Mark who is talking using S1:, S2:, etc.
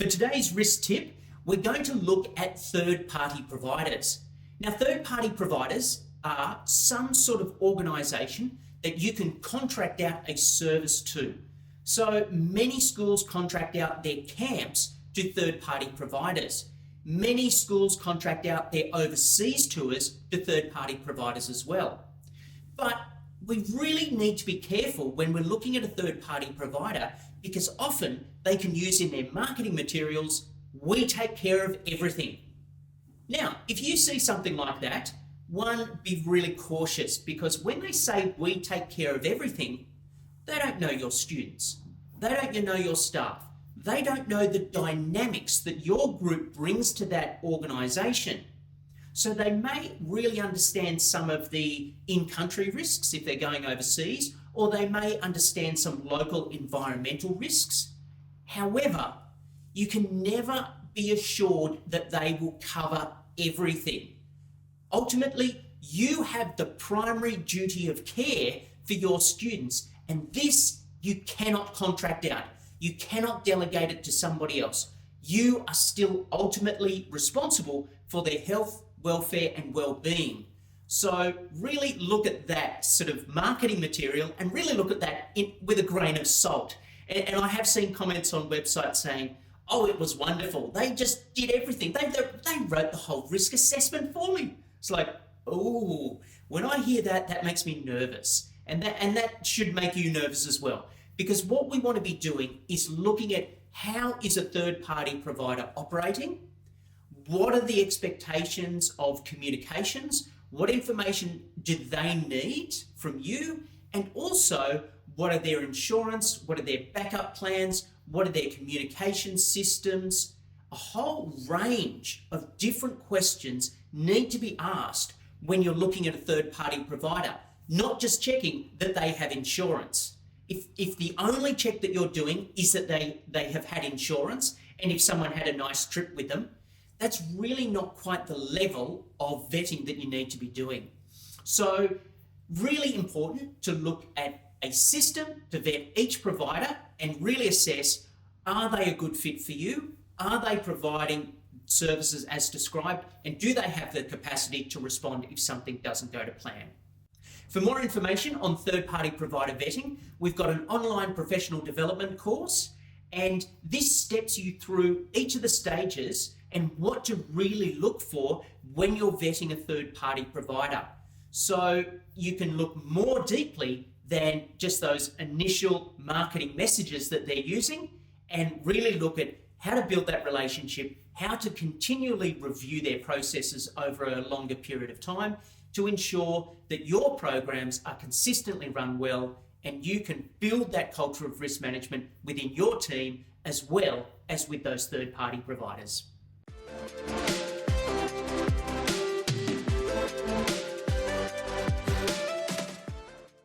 S1: For today's risk tip, we're going to look at third-party providers. Now, third-party providers are some sort of organisation that you can contract out a service to. So many schools contract out their camps to third-party providers. Many schools contract out their overseas tours to third-party providers as well. But we really need to be careful when we're looking at a third-party provider, because often they can use in their marketing materials, "We take care of everything." Now, if you see something like that, one, be really cautious, because when they say "we take care of everything," they don't know your students. They don't know your staff. They don't know the dynamics that your group brings to that organisation. So they may really understand some of the in-country risks if they're going overseas, or they may understand some local environmental risks. However, you can never be assured that they will cover everything. Ultimately, you have the primary duty of care for your students, and this you cannot contract out. You cannot delegate it to somebody else. You are still ultimately responsible for their health, welfare, and well-being. So really look at that sort of marketing material and really look at that with a grain of salt. And I have seen comments on websites saying, "Oh, it was wonderful. They just did everything. They wrote the whole risk assessment for me." It's like, oh, when I hear that, that makes me nervous. And that should make you nervous as well. Because what we want to be doing is looking at how is a third-party provider operating? What are the expectations of communications? What information do they need from you? And also, what are their insurance? What are their backup plans? What are their communication systems? A whole range of different questions need to be asked when you're looking at a third-party provider, not just checking that they have insurance. If the only check that you're doing is that they have had insurance, and if someone had a nice trip with them, that's really not quite the level of vetting that you need to be doing. So really important to look at a system to vet each provider and really assess, are they a good fit for you? Are they providing services as described? And do they have the capacity to respond if something doesn't go to plan? For more information on third-party provider vetting, we've got an online professional development course, and this steps you through each of the stages and what to really look for when you're vetting a third-party provider. So you can look more deeply than just those initial marketing messages that they're using, and really look at how to build that relationship, how to continually review their processes over a longer period of time to ensure that your programs are consistently run well and you can build that culture of risk management within your team as well as with those third-party providers.